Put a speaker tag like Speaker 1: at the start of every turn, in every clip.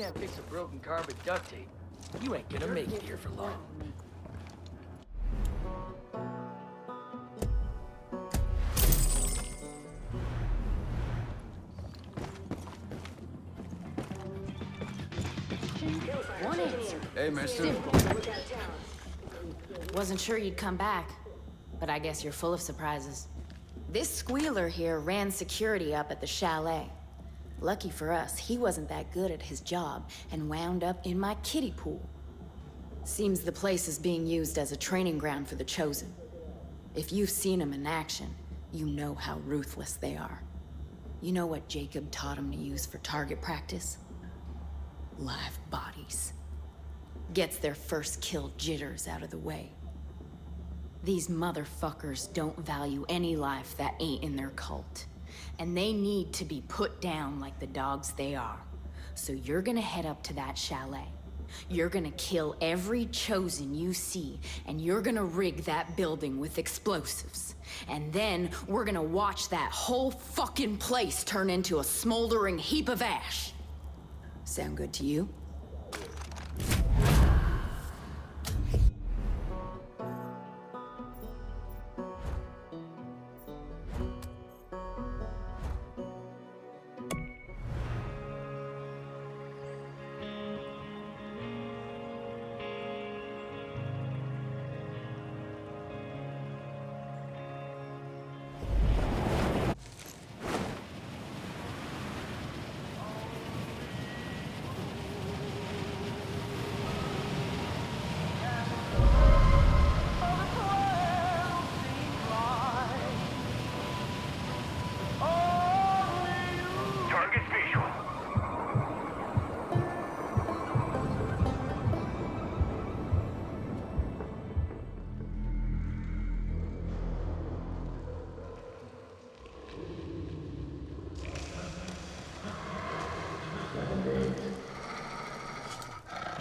Speaker 1: can't fix a broken car with duct tape, you ain't gonna make it here for long.
Speaker 2: One answer.
Speaker 3: Hey, mister.
Speaker 2: Wasn't sure you'd come back, but I guess you're full of surprises. This squealer here ran security up at the chalet. Lucky for us, he wasn't that good at his job and wound up in my kiddie pool. Seems the place is being used as a training ground for the Chosen. If you've seen them in action, you know how ruthless they are. You know what Jacob taught him to use for target practice? Live bodies. Gets their first kill jitters out of the way. These motherfuckers don't value any life that ain't in their cult. And they need to be put down like the dogs they are. So you're gonna head up to that chalet. You're gonna kill every Chosen you see, and you're gonna rig that building with explosives. And then we're gonna watch that whole fucking place turn into a smoldering heap of ash. Sound good to you?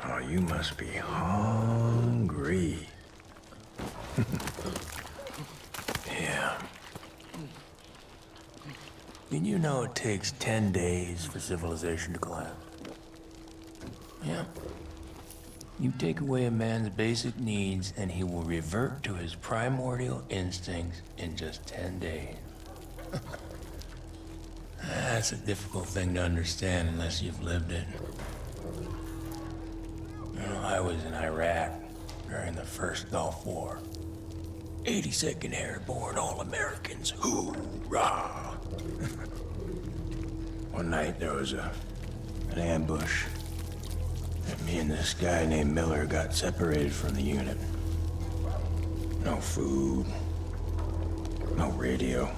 Speaker 4: Oh, you must be hungry. Yeah. Did you know it takes 10 days for civilization to collapse? Yeah. You take away a man's basic needs and he will revert to his primordial instincts in just 10 days. That's a difficult thing to understand unless you've lived it. You know, I was in Iraq during the first Gulf War. 82nd Airborne All-Americans, hoorah! One night there was an ambush. And me and this guy named Miller got separated from the unit. No food, no radio.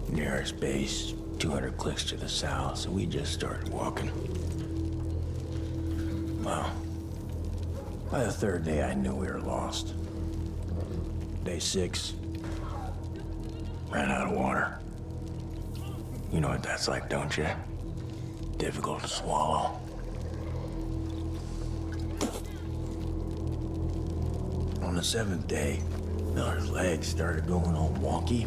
Speaker 4: Nearest base, 200 clicks to the south, so we just started walking. Well, by the third day, I knew we were lost. Day 6, ran out of water. You know what that's like, don't you? Difficult to swallow. On the 7th day, Miller's legs started going all wonky.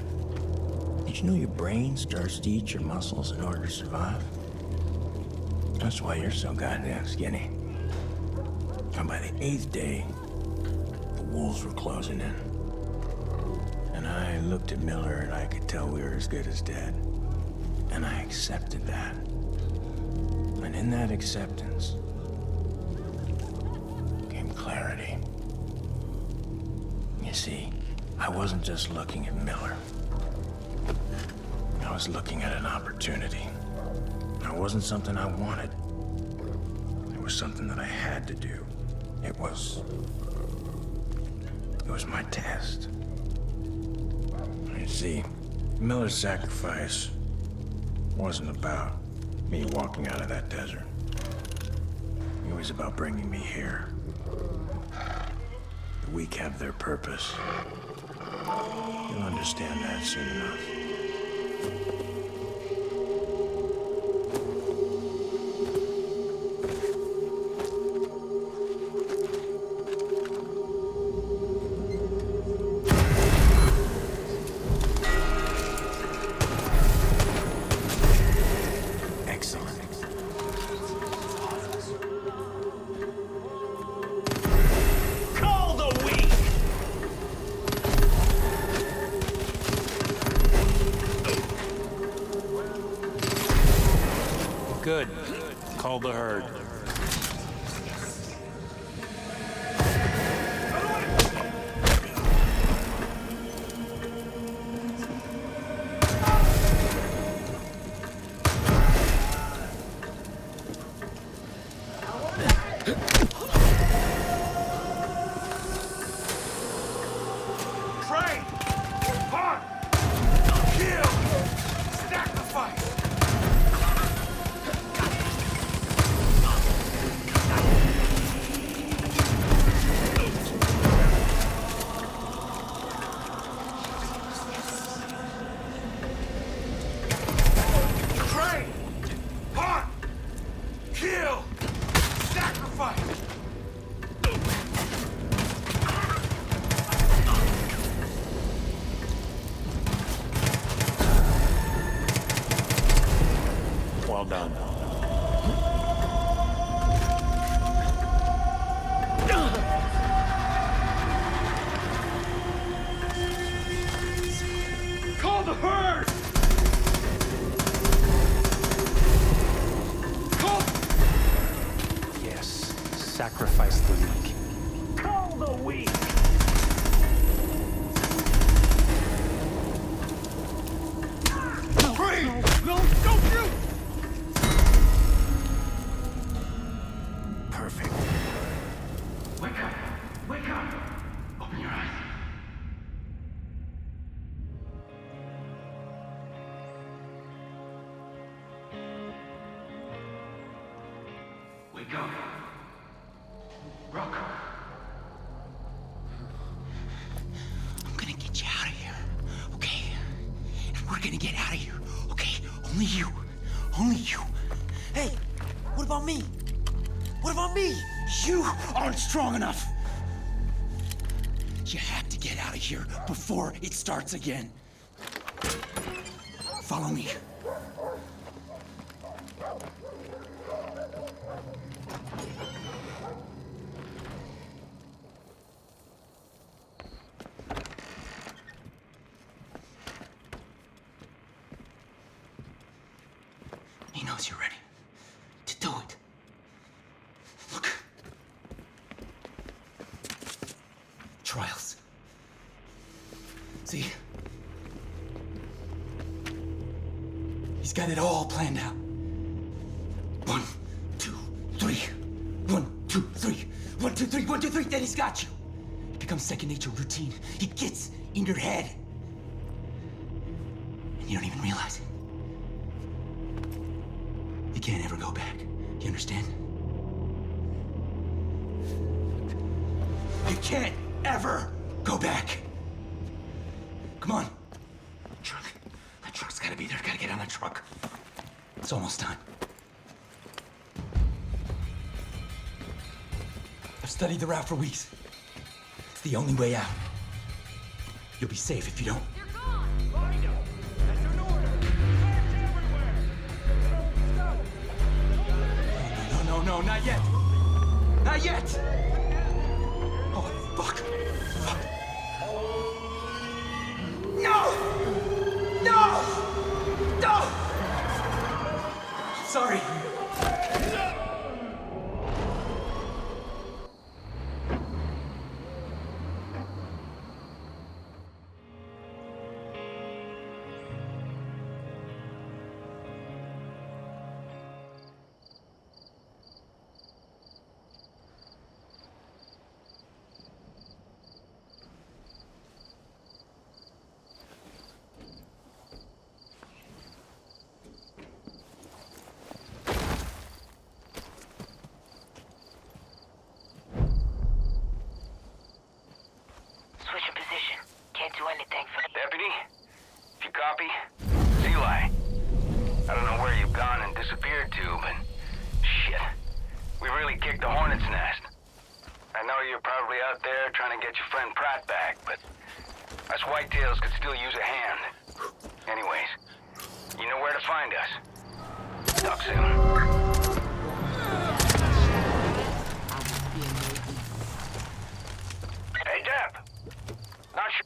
Speaker 4: Did you know your brain starts to eat your muscles in order to survive? That's why you're so goddamn skinny. And by the 8th day, the wolves were closing in. And I looked at Miller and I could tell we were as good as dead. And I accepted that. And in that acceptance came clarity. You see, I wasn't just looking at Miller. I was looking at an opportunity. It wasn't something I wanted. It was something that I had to do. It was my test. You see, Miller's sacrifice wasn't about me walking out of that desert. It was about bringing me here. The weak have their purpose. You'll understand that soon enough.
Speaker 3: Call the herd. Well done.
Speaker 1: Call the herd! Call...
Speaker 5: Yes, sacrifice the weak.
Speaker 1: Call the weak! Free! No, don't shoot!
Speaker 5: Perfect.
Speaker 1: Wake up! Wake up! Open your eyes. Wake up. Rock.
Speaker 6: I'm gonna get you out of here, okay? And we're gonna get out of here, okay? Only you. Only you. Hey, what about me? What about me? You aren't strong enough. You have to get out of here before it starts again. Follow me. He knows you're ready to do it. Look. Trials. See? He's got it all planned out. 1, 2, 3. 1, 2, 3. 1, 2, 3. 1, 2, 3. Then he's got you. It becomes second nature, routine. It gets in your head. And you don't even realize it. You can't ever go back. You understand? You can't ever go back. Come on. Truck. That truck's gotta be there. Gotta get on that truck. It's almost time. I've studied the route for weeks. It's the only way out. You'll be safe if you don't.
Speaker 1: They're gone! Find them! That's an order! Search everywhere!
Speaker 6: No, not yet. Not yet. Oh, fuck. Fuck. No! No! No! Sorry.
Speaker 7: Switching position. Can't do anything for me.
Speaker 8: Deputy, if you copy, it's Eli. I don't know where you've gone and disappeared to, but shit. We really kicked the hornet's nest. I know you're probably out there trying to get your friend Pratt back, but us whitetails could still use a hand. Anyways, you know where to find us. Talk soon. Hey, Deb. Not sure.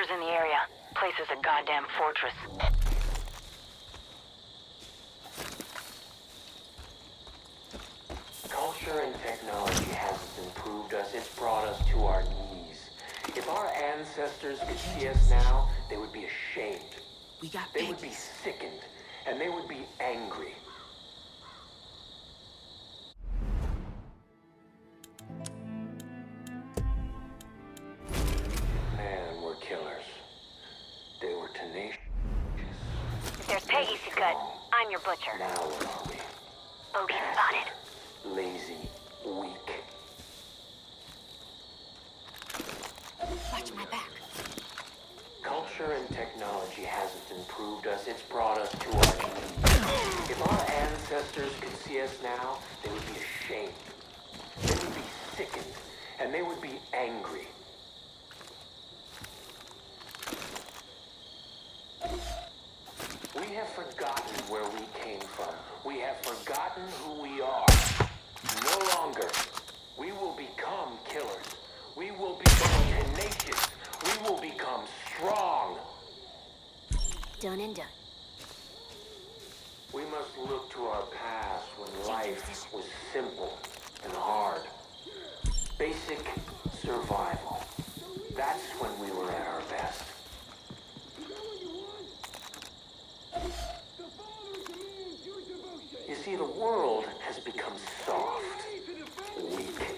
Speaker 7: Sniper's in the area. Place is a goddamn fortress.
Speaker 9: Culture and technology hasn't improved us, it's brought us to our knees. If our ancestors could see us now, they would be ashamed.
Speaker 6: We got
Speaker 9: They would be
Speaker 6: babies.
Speaker 9: sickened, and they would be angry. Man, we're killers. They were tenacious.
Speaker 7: There's Peggy's cut. I'm your butcher.
Speaker 9: Now what are we?
Speaker 7: Bogey spotted.
Speaker 9: Lazy, weak.
Speaker 2: Watch my back.
Speaker 9: Culture and technology hasn't improved us, it's brought us to our knees. If our ancestors could see us now, they would be ashamed. They would be sickened, and they would be angry. We have forgotten where we came from. We have forgotten who we are. No longer. We will become killers. We will become tenacious. We will become strong.
Speaker 2: Done and done.
Speaker 9: We must look to our past when life was simple and hard. Basic survival. That's when we were at our best. You see, the world has become soft, weak.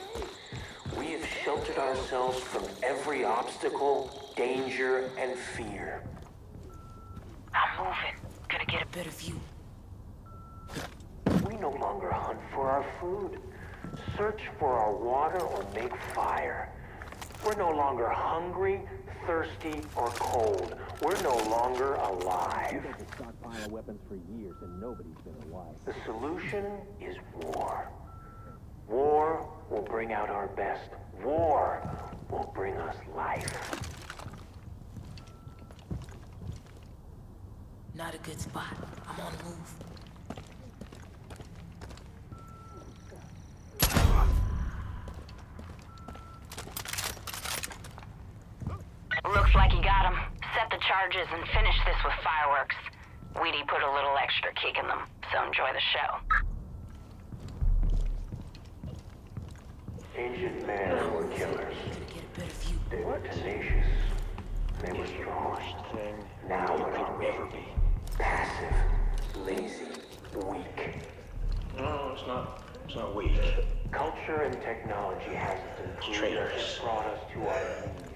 Speaker 9: We have sheltered ourselves from every obstacle, danger, and fear.
Speaker 7: I'm moving. Gonna get a better view.
Speaker 9: We no longer hunt for our food, search for our water, or make fire. We're no longer hungry, thirsty, or cold. We're no longer alive.
Speaker 4: Stockpile weapons for years and nobody's been alive.
Speaker 9: The solution is war. War will bring out our best. War will bring us life.
Speaker 6: Not a good spot. I'm on the move.
Speaker 7: Looks like you got him. Set the charges and finish this with fireworks. Weedy put a little extra kick in them, so enjoy the show.
Speaker 9: Ancient men were killers.
Speaker 6: Get a better view.
Speaker 9: They were tenacious. They were strong. Now what are we? Passive, lazy, weak.
Speaker 4: No, it's not weak.
Speaker 9: Culture and technology hasn't improved.
Speaker 4: Traitors.
Speaker 9: It's brought us to our knees.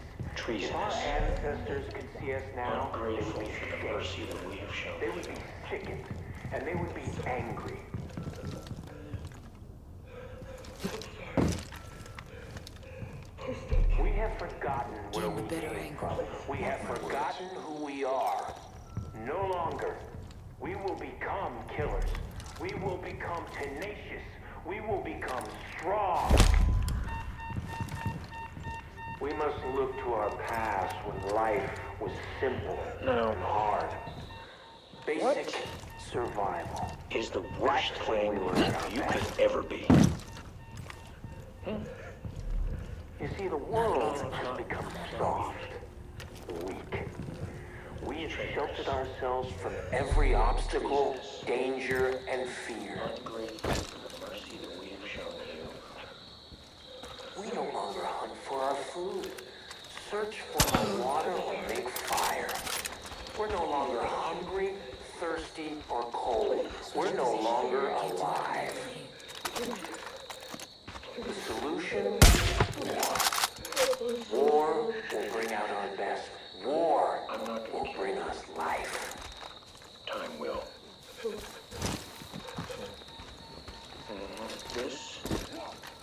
Speaker 9: If our
Speaker 4: Treasonous.
Speaker 9: ancestors could see us now, they would
Speaker 4: Ungrateful
Speaker 9: be
Speaker 4: for the
Speaker 9: ashamed.
Speaker 4: mercy that we have shown.
Speaker 9: They would be sickened, and they would be angry. We have forgotten where we
Speaker 6: better
Speaker 9: came
Speaker 6: angle.
Speaker 9: from. We have forgotten who we are. No longer. We will become killers. We will become tenacious. We will become strong. We must look to our past when life was simple and hard. Basic survival.
Speaker 4: Is the worst thing you could ever be.
Speaker 9: You see, the world has become soft, weak. We have sheltered ourselves from every obstacle, danger, and fear.
Speaker 4: Ungrateful for the mercy that we have shown you.
Speaker 9: We no longer hunt for our food, search for our water, or make fire. We're no longer hungry, thirsty, or cold. We're no longer alive. The solution? War. War will bring out our best. War will bring us life.
Speaker 4: Time will. This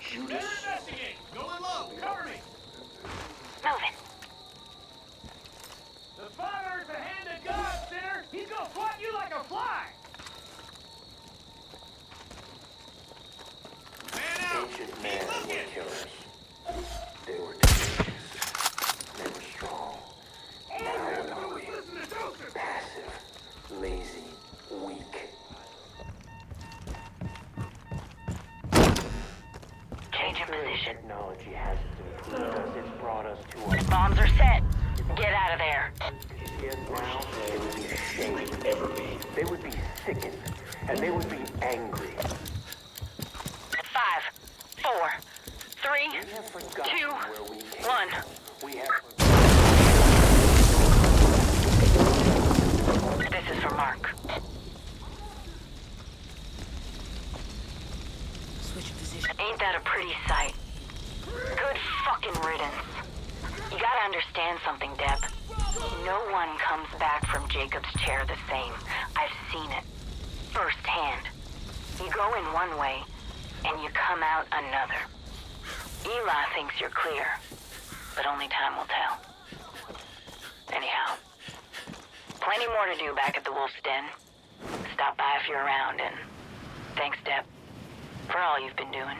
Speaker 4: Judas.
Speaker 1: Investigate! Going low! Cover me!
Speaker 7: Moving.
Speaker 1: The Father's the hand of God, sinner! He's gonna swat you like a fly! Man out!
Speaker 9: Ancient men were killers. They were tenacious. They were strong. Now what are we? now, they would be ashamed. Ever be. They would be sickened, and they would be angry.
Speaker 7: 5, 4, 3,
Speaker 9: We have forgotten
Speaker 7: 2,
Speaker 9: where we came
Speaker 7: 1.
Speaker 9: from. We have
Speaker 7: This is for Mark.
Speaker 2: Switch position.
Speaker 7: Ain't that a pretty sight? Good fucking riddance. You gotta understand something, Deb. No one comes back from Jacob's chair the same. I've seen it. Firsthand. You go in one way, and you come out another. Eli thinks you're clear, but only time will tell. Anyhow, plenty more to do back at the Wolf's Den. Stop by if you're around, and thanks, Deb, for all you've been doing.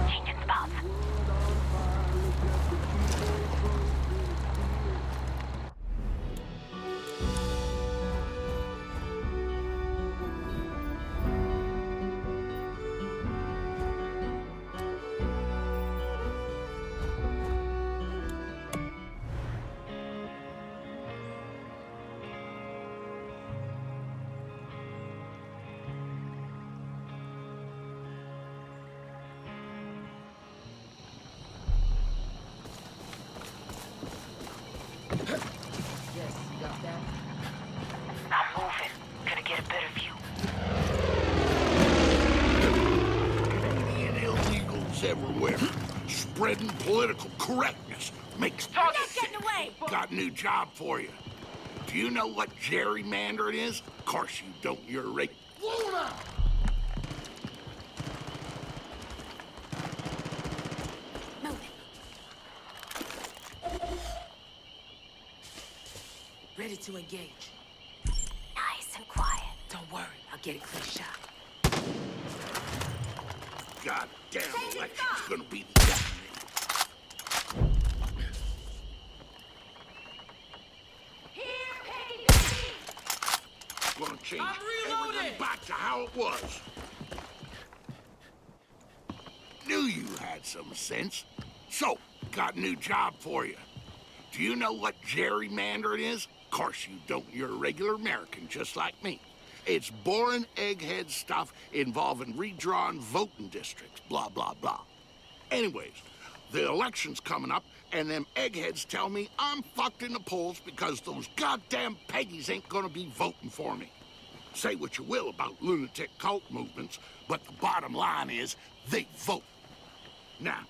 Speaker 7: Changing spots.
Speaker 2: Yes, you got that?
Speaker 7: I'm moving. Gonna get a better view.
Speaker 3: Canadian illegals everywhere, spreading political correctness. Makes
Speaker 2: You're not getting away!
Speaker 3: Got a new job for you. Do you know what gerrymandering is? Of course you don't. You're a Luna!
Speaker 2: Move it. Ready to engage.
Speaker 7: Nice and quiet.
Speaker 2: Don't worry, I'll get a clear shot.
Speaker 3: Goddamn election's gonna be the death of me. Gonna change everything back to how it was. Knew you had some sense. So, got a new job for you. Do you know what gerrymandering is? Of course you don't. You're a regular American, just like me. It's boring egghead stuff involving redrawn voting districts, blah, blah, blah. Anyways, the election's coming up, and them eggheads tell me I'm fucked in the polls because those goddamn Peggies ain't gonna be voting for me. Say what you will about lunatic cult movements, but the bottom line is they vote. Now,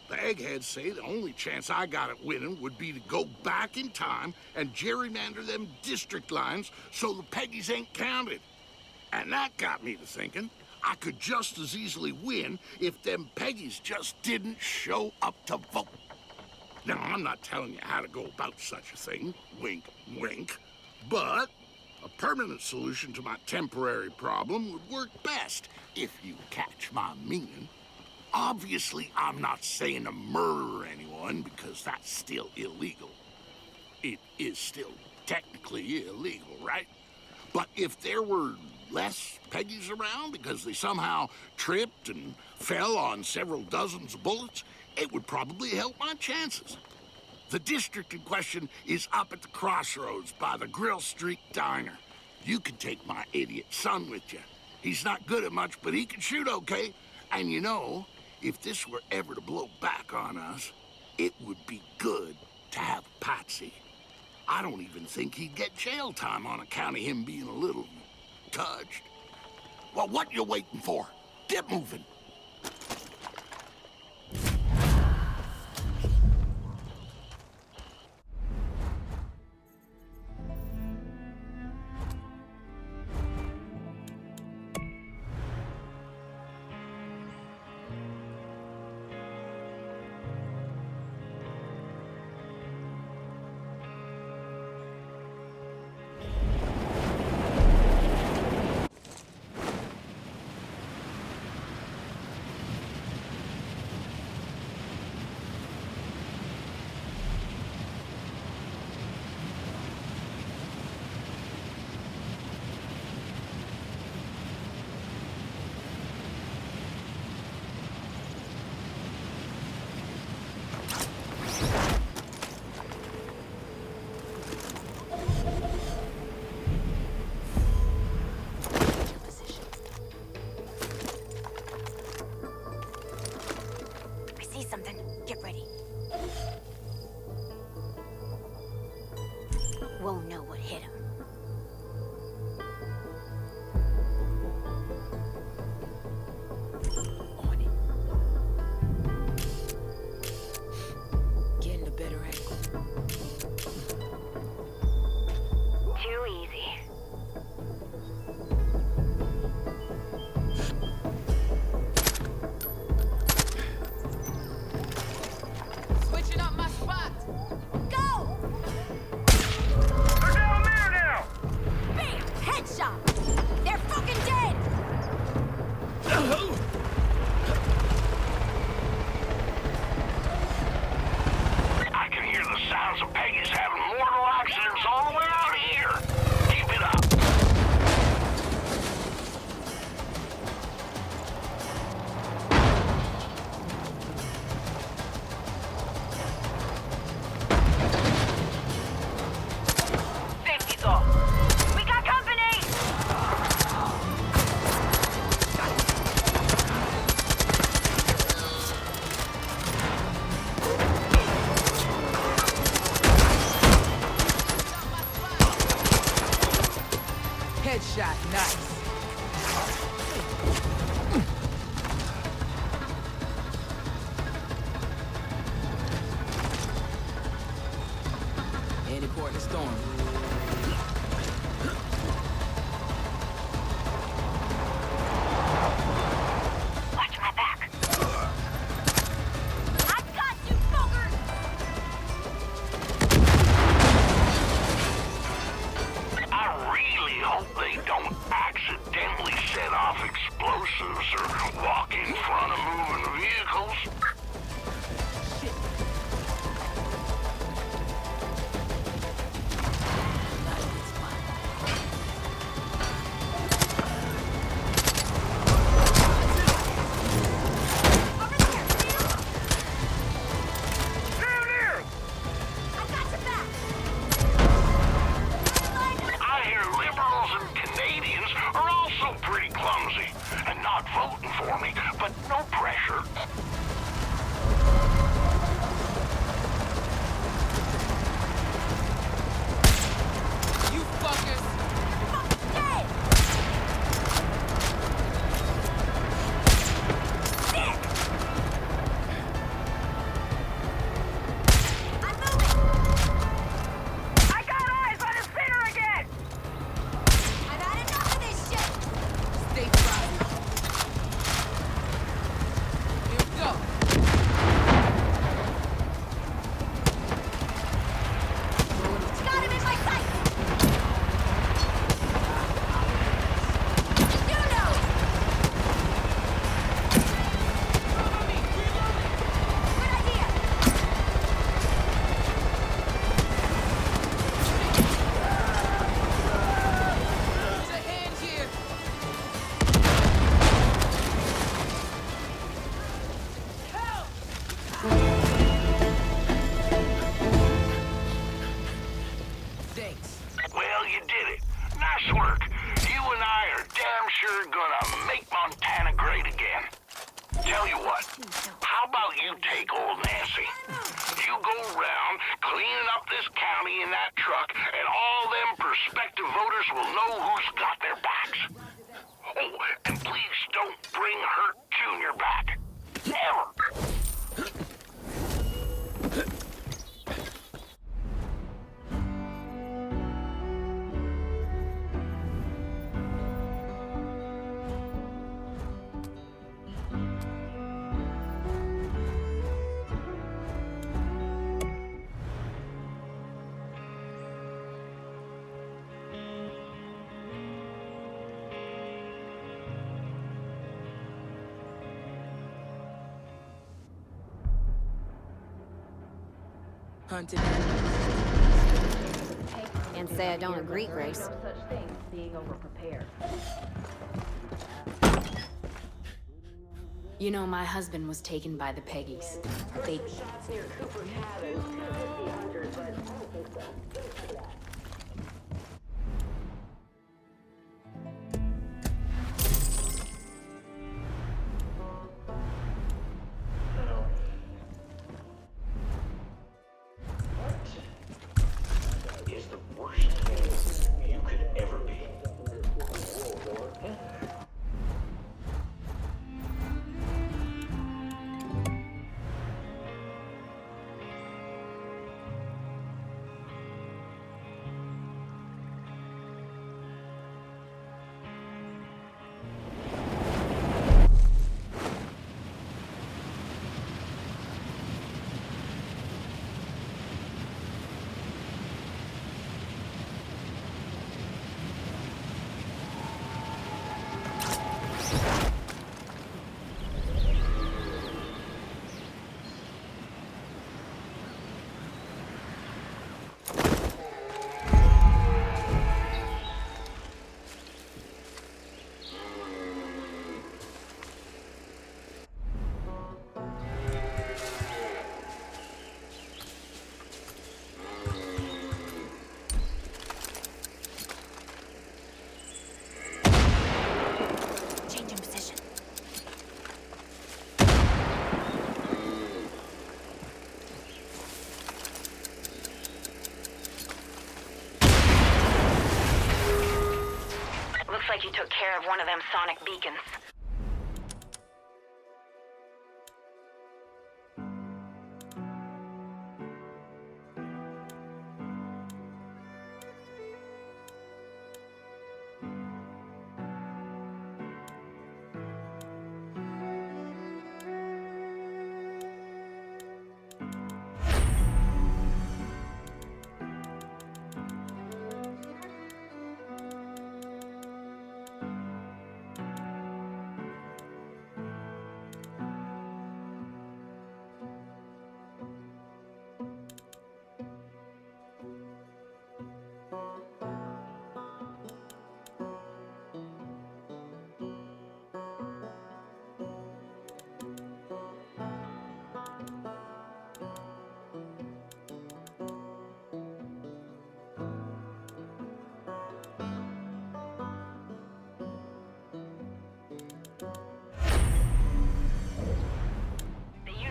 Speaker 3: the eggheads say the only chance I got at winning would be to go back in time and gerrymander them district lines so the Peggies ain't counted. And that got me to thinking I could just as easily win if them Peggies just didn't show up to vote. Now, I'm not telling you how to go about such a thing, wink, wink, but a permanent solution to my temporary problem would work best, if you catch my meaning. Obviously, I'm not saying to murder anyone, because that's still illegal. It is still technically illegal, right? But if there were less Peggies around because they somehow tripped and fell on several dozens of bullets, it would probably help my chances. The district in question is up at the crossroads by the Grill Street Diner. You can take my idiot son with you. He's not good at much, but he can shoot okay. And you know, if this were ever to blow back on us, it would be good to have Patsy. I don't even think he'd get jail time on account of him being a little touched. Well, what you waiting for? Get moving.
Speaker 10: won't know what hit him.
Speaker 6: On it. Getting a better angle.
Speaker 7: Too easy.
Speaker 6: Switching up my spot.
Speaker 10: Go!
Speaker 8: They're down there now!
Speaker 10: Bam! Headshot! They're fucking dead!
Speaker 3: I can hear the sounds of Peggy's having mortal accidents all the way out here. Keep it up.
Speaker 7: Safety's off. We got company!
Speaker 6: Headshot, nice. Any port in the storm.
Speaker 7: Watch my back.
Speaker 10: I got you, fuckers!
Speaker 3: I really hope they don't accidentally set off explosives or walk in front of moving vehicles.
Speaker 6: Not a good spot.
Speaker 10: Over there, Neil!
Speaker 8: Down here!
Speaker 10: I got your back!
Speaker 3: I hear liberals and Canadians are also pretty clumsy and not voting for me, but no pressure.
Speaker 6: You fuckers!
Speaker 10: Dead! Sick! I'm moving!
Speaker 7: I got eyes on his center again!
Speaker 10: I've had enough of this shit!
Speaker 6: Stay frosty. Here we go.
Speaker 10: Got him in my sights! You know! Good idea!
Speaker 6: Put your hands here. Thanks.
Speaker 3: Well, you did it. Nice work. You and I are damn sure gonna make Montana great again. Tell you what, how about you take old Nancy? You go around cleaning up this county in that truck, and all them prospective voters will know who's got their backs. Oh, and please don't bring Hurt Jr. back. Never.
Speaker 6: Hunted.
Speaker 10: Can't say I don't agree, Grace.
Speaker 7: Such thing as being overprepared.
Speaker 2: You know, my husband was taken by the Peggies. They...
Speaker 9: Is the worst
Speaker 7: like you took care of one of them sonic beacons.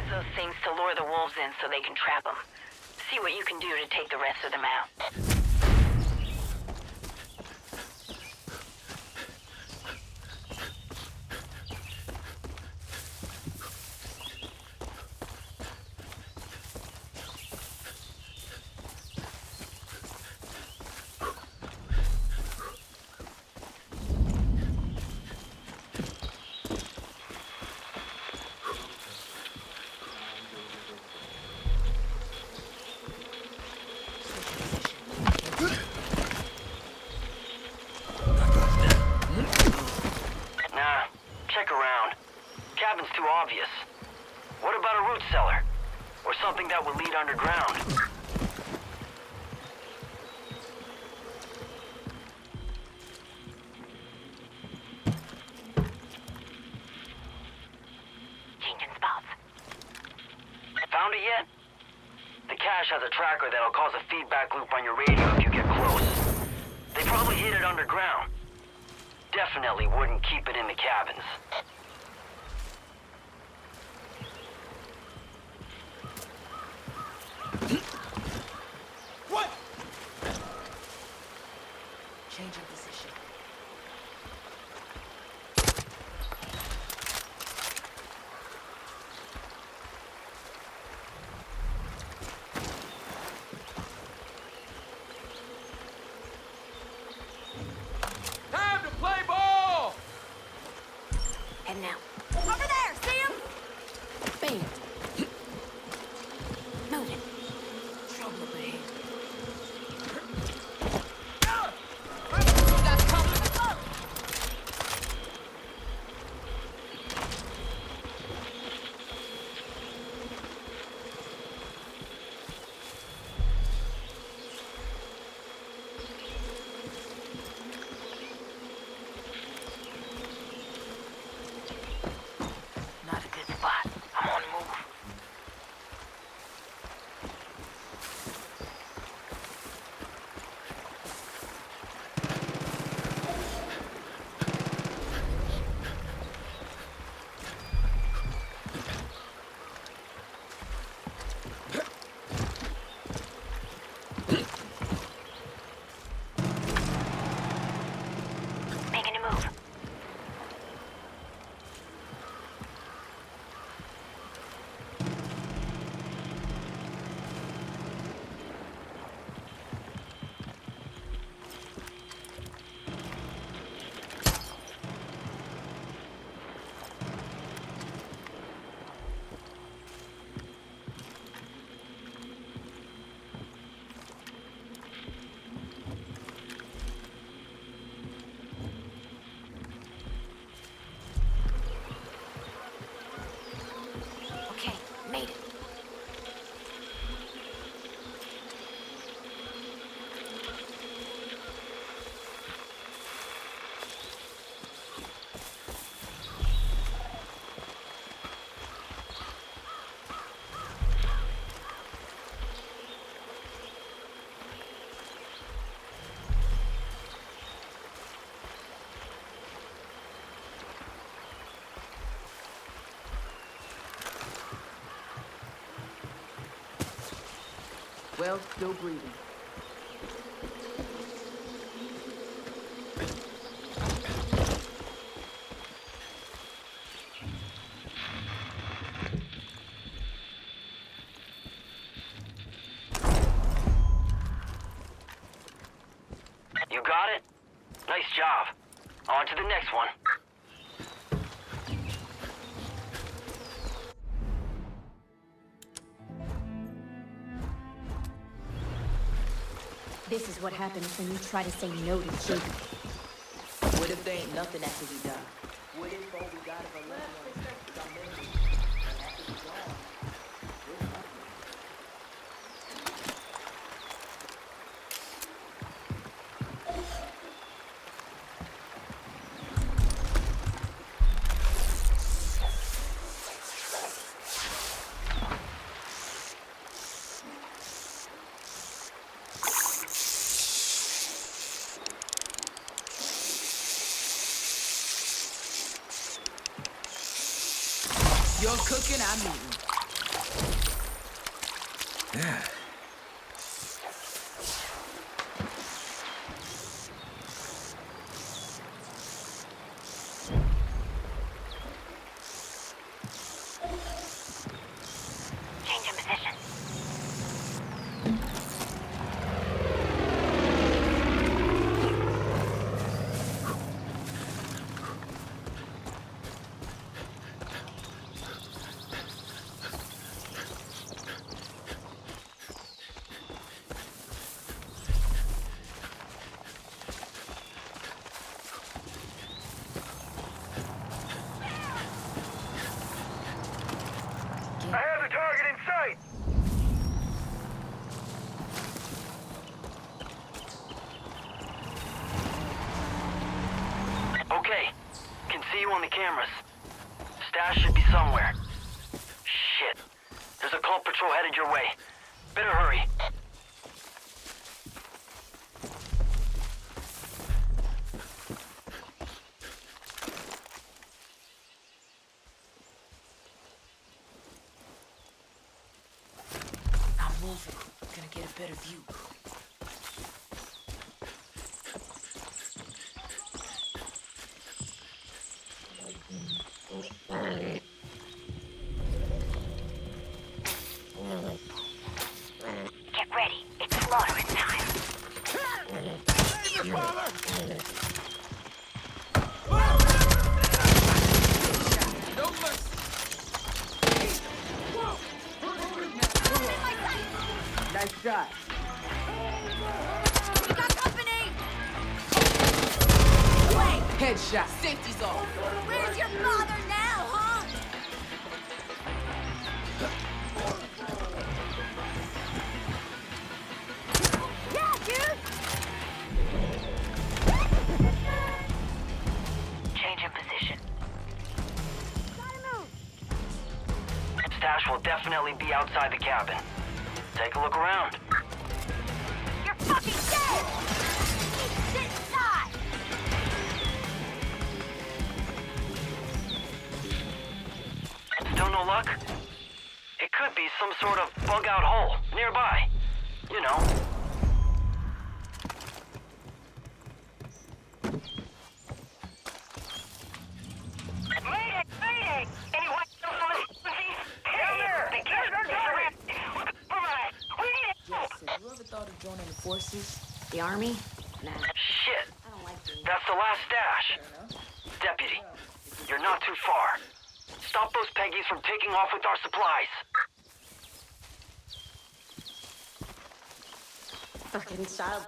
Speaker 7: Those things to lure the wolves in so they can trap them. See what you can do to take the rest of them out.
Speaker 8: Cabin's too obvious. What about a root cellar? Or something that would lead underground?
Speaker 7: Changing spots.
Speaker 8: Found it yet? The cache has a tracker that'll cause a feedback loop on your radio if you get close. They probably hid it underground. Definitely wouldn't keep it in the cabins.
Speaker 6: What?
Speaker 2: Changing position.
Speaker 6: Time to play ball!
Speaker 2: And now.
Speaker 10: Over there, see him?
Speaker 2: Bam. Moving. Trouble over here.
Speaker 10: You got company.
Speaker 7: Not a good spot. I'm on the move. Making a move.
Speaker 2: Okay, made it.
Speaker 11: Well, still breathing.
Speaker 8: got it? Nice job. On to the next one.
Speaker 10: This is what happens when you try to say no to Jacob.
Speaker 11: What if they ain't nothing after we die? What if all we got is our loved ones? Our memories. And after we gone, we're nothing. You're cooking, I'm eating.
Speaker 4: Yeah.
Speaker 7: Change in position.
Speaker 8: I have the target in sight! Okay. Can see you on the cameras. Stash should be somewhere. Shit. There's a cult patrol headed your way. Better hurry.
Speaker 11: I'm moving. Gonna get a better view.
Speaker 7: Get ready. It's slaughtering time.
Speaker 11: No mercy. Nice shot.
Speaker 10: We got company!
Speaker 11: Headshot. Safety's off.
Speaker 10: Where's your father now, huh? Yeah, dude!
Speaker 7: Change in position.
Speaker 10: Gotta move!
Speaker 8: Stash will definitely be outside the cabin. Take a look around.
Speaker 10: You're fucking dead! Keep shit inside!
Speaker 8: Still no luck? It could be some sort of bug-out hole nearby. You know.
Speaker 7: Mayday! Anyone so funny? Down there! The kids are around! We need help!
Speaker 11: Yes, have you ever thought of joining the forces?
Speaker 2: The army? Nah.
Speaker 8: Shit.
Speaker 2: I don't like doing
Speaker 8: That's the last stash.
Speaker 11: Fair enough.
Speaker 8: Deputy, you're not too far. Stop those Peggies from taking off with our supplies.
Speaker 2: fucking child.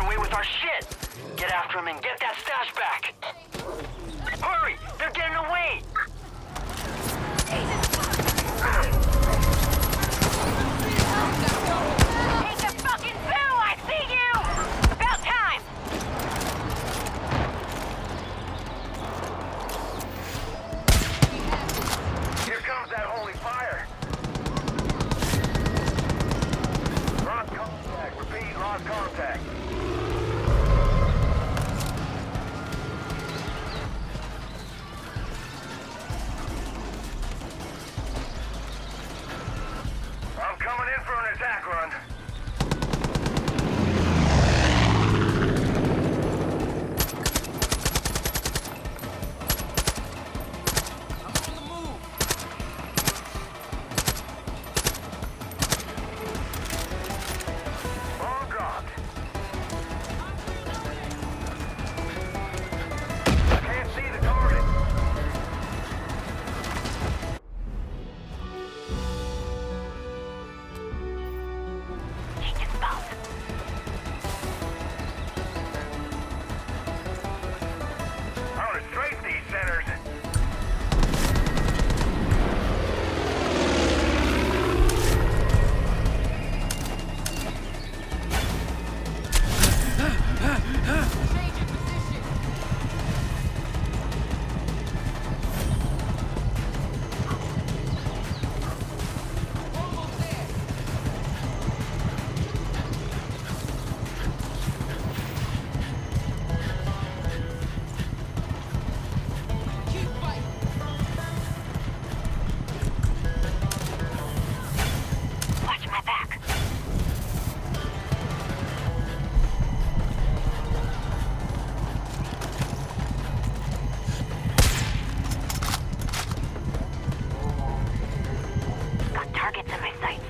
Speaker 8: away with our shit. Get after him and get that stash back. Hurry! They're getting away!
Speaker 7: Take a fucking boo! I see you! About time!
Speaker 8: Here comes that holy fire. Lost contact. Repeat, lost contact. I'm coming in for an attack run. Bomb dropped. I can't see the target.
Speaker 7: Agent spot.
Speaker 8: I want to strafe these centers.
Speaker 7: Watch my back. Got targets in my sights.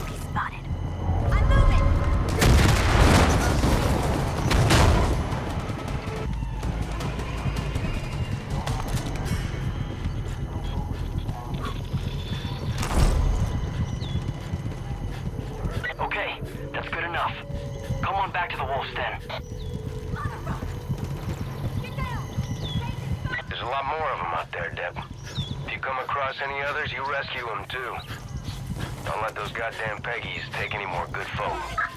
Speaker 7: He's spotted. I'm moving!
Speaker 8: Okay, that's good enough. Come on back to the wolf's den. There's a lot more of them out there, Deb. If you come across any others, you rescue them too. Don't let those goddamn Peggies take any more good folk.